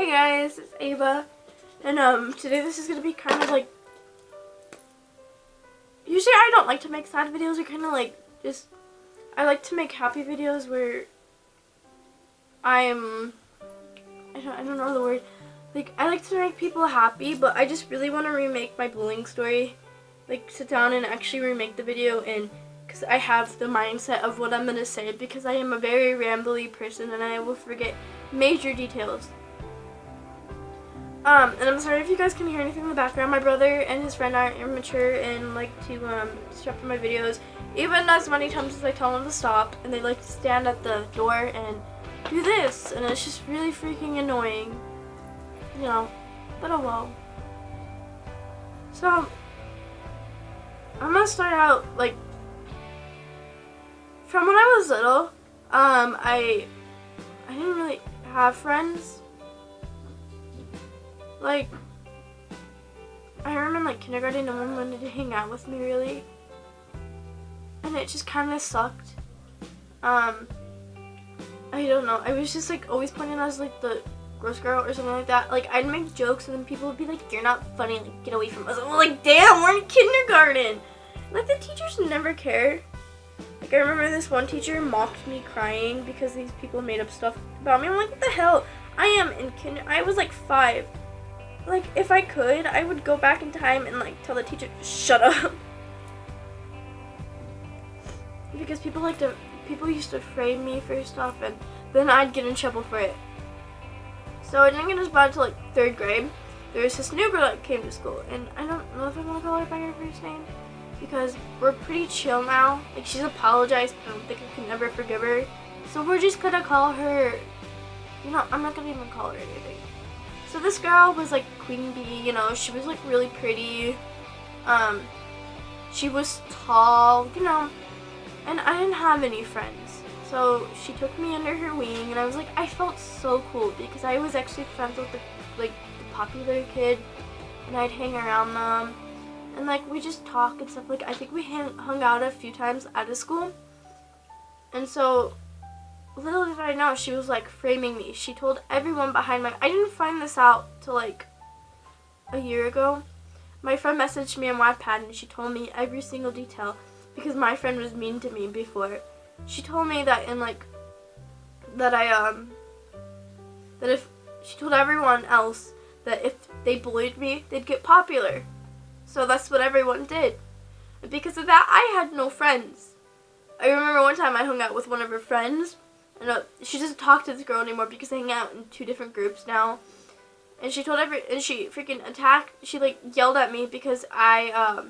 Hey guys, it's Ava, and today this is gonna be kind of like, usually I don't like to make sad videos, or kind of like, I like to make happy videos where I don't know the word, like, I like to make people happy, but I just really want to remake my bullying story, like, sit down and actually remake the video, and, because I have the mindset of what I'm gonna say, because I am a very rambly person, and I will forget major details. And I'm sorry if you guys can hear anything in the background. My brother and his friend are immature and like to disrupt my videos, even as many times as I tell them to stop, and they like to stand at the door and do this, and it's just really freaking annoying, you know, but oh well. So, I'm gonna start out, like, from when I was little, I didn't really have friends. Like, I remember in like kindergarten, no one wanted to hang out with me really, and it just kind of sucked. I don't know, I was just like always pointed as like the gross girl or something like that. Like, I'd make jokes and then people would be like, "You're not funny, like, get away from us." I'm like, damn, we're in kindergarten. Like, the teachers never care. Like, I remember this one teacher mocked me crying because these people made up stuff about me. I'm like, what the hell? I was like 5. Like, if I could, I would go back in time and, like, tell the teacher, shut up. Because people used to frame me for stuff, and then I'd get in trouble for it. So I didn't get as bad until, like, 3rd grade. There was this new girl that came to school, and I don't know if I want to call her by her first name, because we're pretty chill now. Like, she's apologized, but I don't think I can ever forgive her. So we're just gonna call her, you know, I'm not gonna even call her anything. So this girl was like Queen Bee, you know, she was like really pretty, she was tall, you know, and I didn't have any friends. So she took me under her wing, and I felt so cool because I was actually friends with the popular kid, and I'd hang around them, and like we just talk and stuff. Like, I think we hung out a few times out of school, and so little did I know, she was like framing me. She told everyone behind I didn't find this out till like a year ago. My friend messaged me on Wattpad and she told me every single detail because my friend was mean to me before. She told me that she told everyone else that if they bullied me, they'd get popular. So that's what everyone did. And because of that, I had no friends. I remember one time I hung out with one of her friends, and she doesn't talk to this girl anymore because they hang out in 2 different groups now. And she freaking attacked. She like yelled at me because I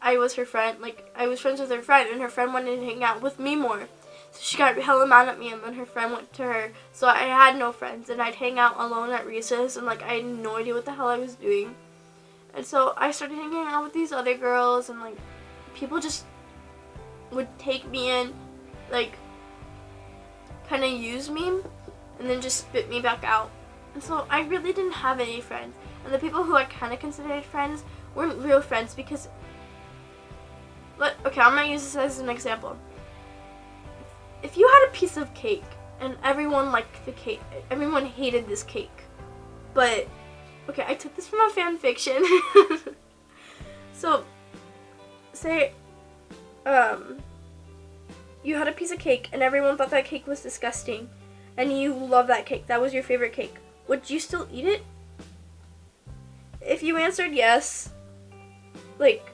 was her friend. Like, I was friends with her friend, and her friend wanted to hang out with me more. So she got hella mad at me, and then her friend went to her. So I had no friends, and I'd hang out alone at recess, and like I had no idea what the hell I was doing. And so I started hanging out with these other girls, and like people just would take me in, like, kind of use me and then just spit me back out. And so I really didn't have any friends, and the people who I kind of considered friends weren't real friends because, okay, I'm gonna use this as an example. If you had a piece of cake and everyone liked the cake, everyone hated this cake, but okay, I took this from a fan fiction. So say you had a piece of cake and everyone thought that cake was disgusting, and you love that cake, that was your favorite cake, would you still eat it? If you answered yes, like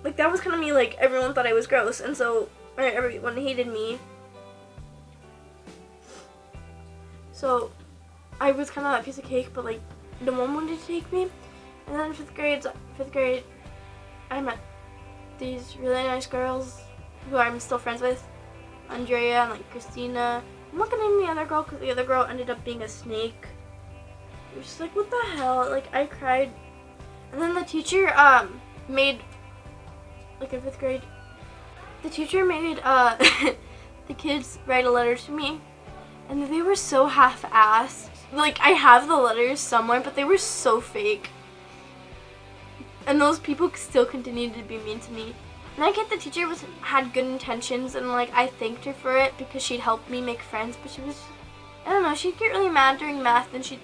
that was kind of me, like everyone thought I was gross, and so everyone hated me. So I was kind of that piece of cake, but like no one wanted to take me. And then in 5th grade, I met these really nice girls who I'm still friends with, Andrea and like Christina. I'm not gonna name the other girl because the other girl ended up being a snake. It was just like, what the hell? Like, I cried. And then the teacher made, like in 5th grade, the teacher made the kids write a letter to me, and they were so half-assed. Like, I have the letters somewhere, but they were so fake. And those people still continued to be mean to me. And I get the teacher had good intentions, and like I thanked her for it because she'd helped me make friends, but I don't know, she'd get really mad during math, and she'd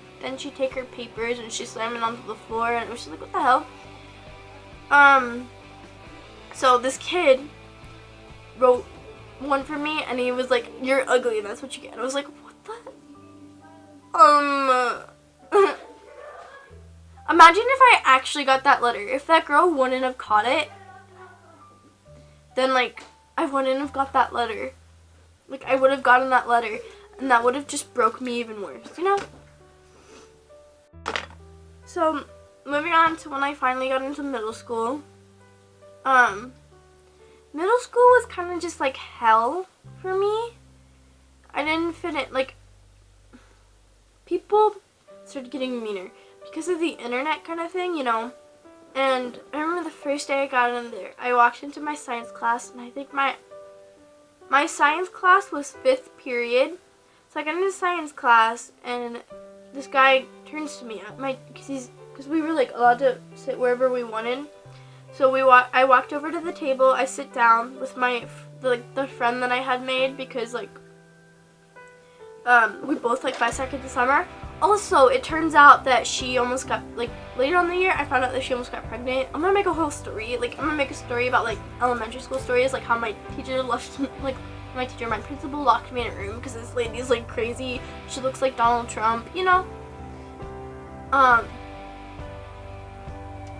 take her papers and she'd slam it onto the floor, and it was just like, what the hell? So this kid wrote one for me, and he was like, "You're ugly, and that's what you get." And I was like, what the? Imagine if I actually got that letter. If that girl wouldn't have caught it, then, like, I wouldn't have got that letter. Like, I would have gotten that letter, and that would have just broke me even worse, you know? So, moving on to when I finally got into middle school. Middle school was kind of just, like, hell for me. I didn't fit it, like, people started getting meaner because of the internet kind of thing, you know? And I remember the first day I got in there, I walked into my science class, and I think my science class was 5th period. So I got into science class, and this guy turns to me, because we were, like, allowed to sit wherever we wanted. So I walked over to the table, I sit down with the friend that I had made, because, like, we both, like, bisected the summer. Also, it turns out that she almost got, like, later on in the year, I found out that she almost got pregnant. I'm gonna make a whole story. Like, I'm gonna make a story about, like, elementary school stories, like, how my principal locked me in a room because this lady's, like, crazy. She looks like Donald Trump, you know?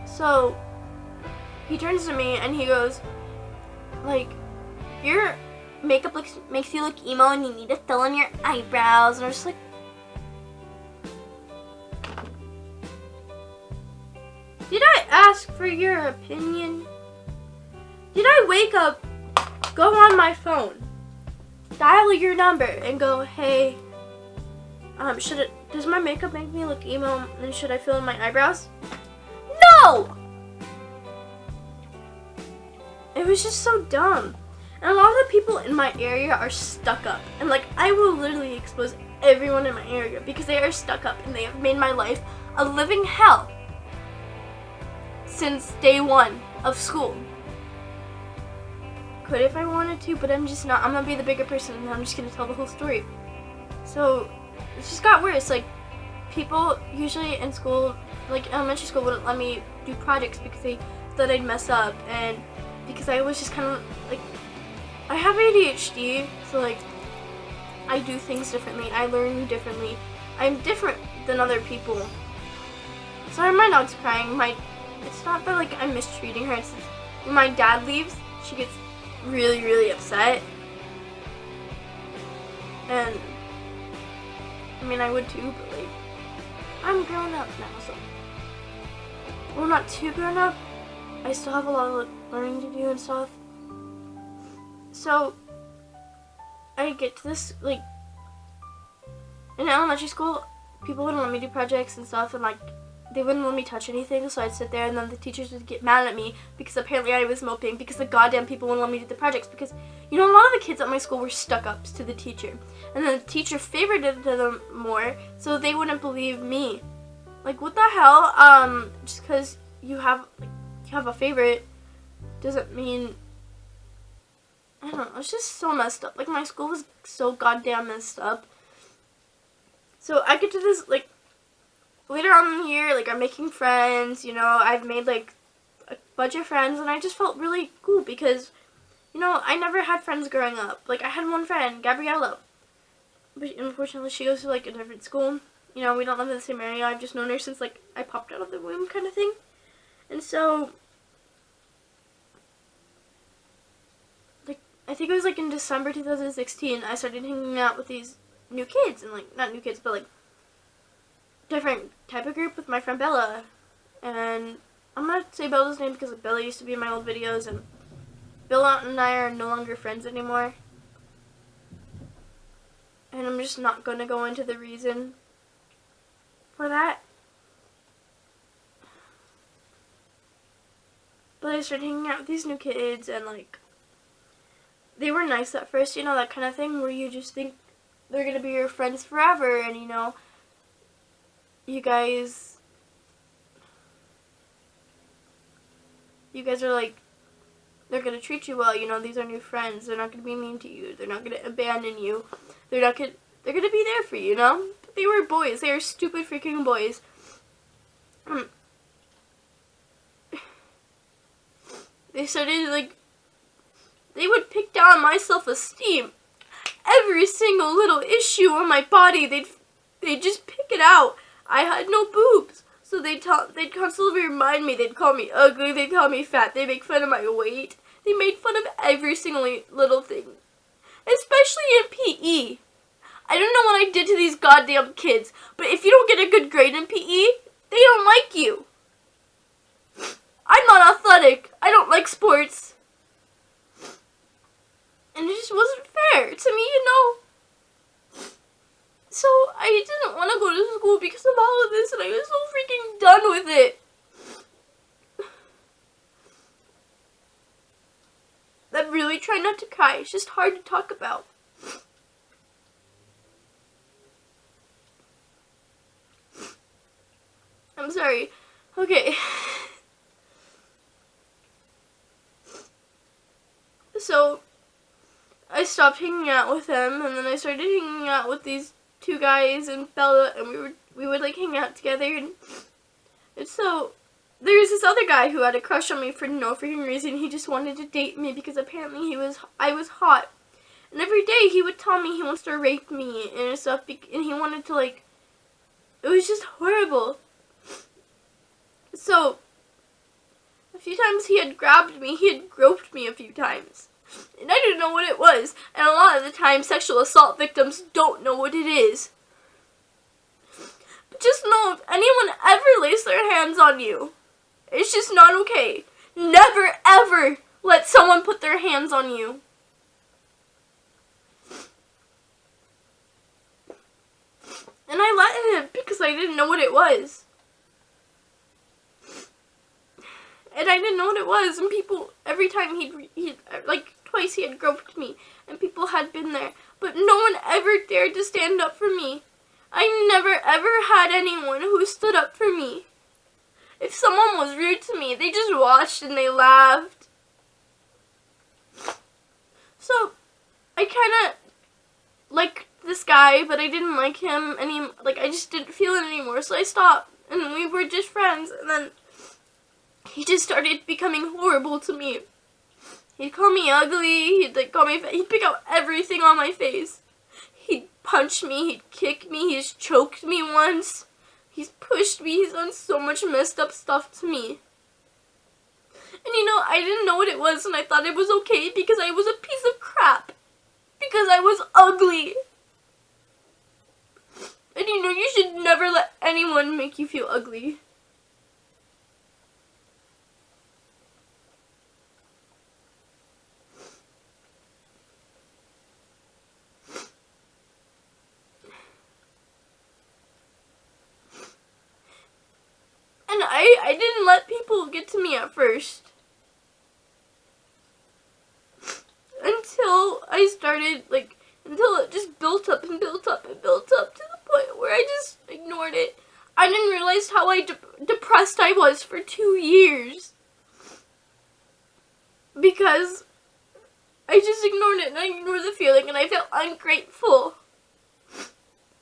So, he turns to me and he goes, like, your makeup makes you look emo and you need to fill in your eyebrows. And I was just like, did I ask for your opinion? Did I wake up, go on my phone, dial your number, and go, hey, does my makeup make me look emo, and should I fill in my eyebrows? No! It was just so dumb. And a lot of the people in my area are stuck up. And, like, I will literally expose everyone in my area because they are stuck up and they have made my life a living hell since day one of school. Could if I wanted to, but I'm just not. I'm gonna be the bigger person and I'm just gonna tell the whole story. So it just got worse. Like, people usually in school, like elementary school, wouldn't let me do projects because they thought I'd mess up, and because I was just kind of like, I have ADHD, so, like, I do things differently. I learn differently. I'm different than other people. Sorry, my dog's crying. It's not that, like, I'm mistreating her. It's just, when my dad leaves, she gets really, really upset. And, I mean, I would too, but, like, I'm grown up now, so. Well, not too grown up. I still have a lot of learning to do and stuff. So, I get to this, like, in elementary school, people wouldn't let me do projects and stuff, and, like, they wouldn't let me touch anything, so I'd sit there, and then the teachers would get mad at me because apparently I was moping because the goddamn people wouldn't let me do the projects because, you know, a lot of the kids at my school were stuck-ups to the teacher, and then the teacher favorited them more, so they wouldn't believe me. Like, what the hell? Just because you have a favorite doesn't mean, I don't know, it's just so messed up. Like, my school was so goddamn messed up. So I get to this, like, later on in the year, like, I'm making friends, you know, I've made, like, a bunch of friends, and I just felt really cool because, you know, I never had friends growing up. Like, I had one friend, Gabriella, but unfortunately she goes to, like, a different school. You know, we don't live in the same area. I've just known her since, like, I popped out of the womb kind of thing. And so, like, I think it was, like, in December 2016, I started hanging out with these new kids, and, like, not new kids, but, like, different type of group with my friend Bella. And I'm gonna say Bella's name because, like, Bella used to be in my old videos, and Bella and I are no longer friends anymore. And I'm just not gonna go into the reason for that. But I started hanging out with these new kids, and, like, they were nice at first, you know, that kind of thing where you just think they're gonna be your friends forever, and, you know, you guys are, like, they're gonna treat you well, you know, these are new friends, they're not gonna be mean to you, they're not gonna abandon you, they're not gonna They're gonna be there for you, you know? But they were boys. They were stupid freaking boys. They started, like, they would pick down my self-esteem. Every single little issue on my body, they'd just pick it out. I had no boobs. So they'd constantly remind me, they'd call me ugly, they'd call me fat, they'd make fun of my weight. They made fun of every single little thing. Especially in PE. I don't know what I did to these goddamn kids, but if you don't get a good grade in PE, they don't like you. I'm not athletic. I don't like sports. And it just wasn't fair to me, you know. So I didn't want to go to school because of all of this, and I was so freaking done with it. I'm really trying not to cry. It's just hard to talk about. I'm sorry. Okay. So, I stopped hanging out with them, and then I started hanging out with these two guys and Bella, and we would like hang out together, and so there was this other guy who had a crush on me for no freaking reason. He just wanted to date me because apparently I was hot, and every day he would tell me he wants to rape me and stuff, and he wanted to, like, it was just horrible. So a few times he had grabbed me, he had groped me a few times. And I didn't know what it was. And a lot of the time, sexual assault victims don't know what it is. But just know, if anyone ever lays their hands on you, it's just not okay. Never, ever let someone put their hands on you. And I let him because I didn't know what it was. And I didn't know what it was, and people, every time he'd like, twice he had groped me, and people had been there, but no one ever dared to stand up for me. I never ever had anyone who stood up for me. If someone was rude to me, they just watched and they laughed. So, I kinda liked this guy, but I didn't like him I just didn't feel it anymore, so I stopped, and we were just friends, and then he just started becoming horrible to me. He'd call me ugly, he'd call me fat, he'd pick out everything on my face. He'd punch me, he'd kick me, he's choked me once. He's pushed me, he's done so much messed up stuff to me. And you know, I didn't know what it was, and I thought it was okay because I was a piece of crap. Because I was ugly. And you know, you should never let anyone make you feel ugly. And I didn't let people get to me at first. Until I started, until it just built up and built up and built up to the point where I just ignored it. I didn't realize how depressed I was for 2 years. Because I just ignored it, and I ignored the feeling, and I felt ungrateful.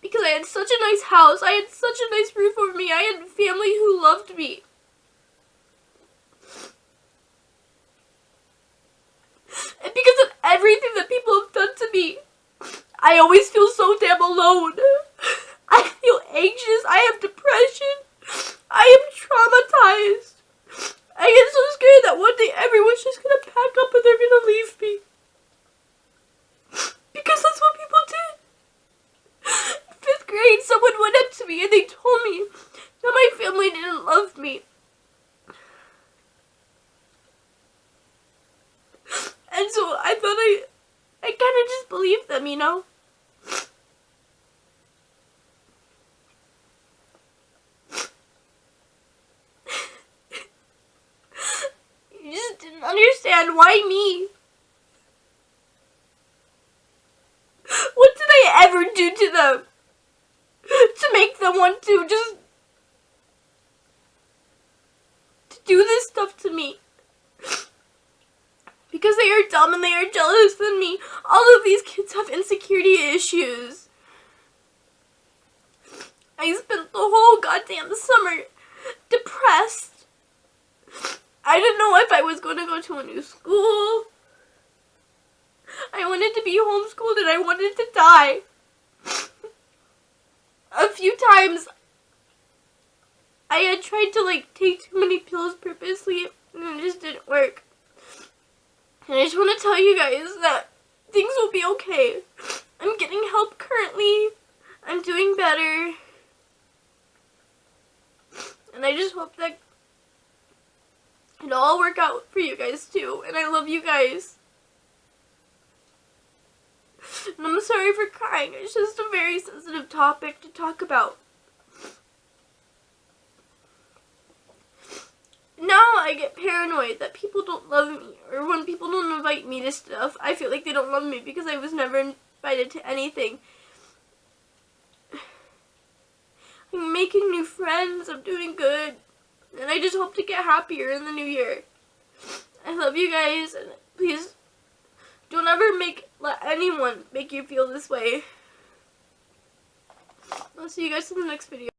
Because I had such a nice house, I had such a nice roof over me, I had family who loved me. And because of everything that people have done to me, I always feel so damn alone. I feel anxious, I have depression, I am traumatized. I get so scared that one day everyone's just gonna pack up and they're gonna leave me. Because that's what people did. 5th grade, someone went up to me and they told me that my family didn't love me. And so I thought I kind of just believed them, you know? You just didn't understand. Why me? What did I ever do to them to make them want to just do this stuff to me? Because they are dumb and they are jealous than me. All of these kids have insecurity issues. damn summer depressed. I didn't know if I was going to go to a new school. I wanted to be homeschooled and I wanted to die. A few times I had tried to take too many pills purposely and it just didn't work. And I just want to tell you guys that things will be okay. I'm getting help currently. I'm doing better. And I just hope that it'll all work out for you guys too. And I love you guys. And I'm sorry for crying. It's just a very sensitive topic to talk about. Now I get paranoid that people don't love me, or when people don't invite me to stuff, I feel like they don't love me because I was never invited to anything. I'm making new friends, I'm doing good, and I just hope to get happier in the new year. I love you guys, and please don't ever let anyone make you feel this way. I'll see you guys in the next video.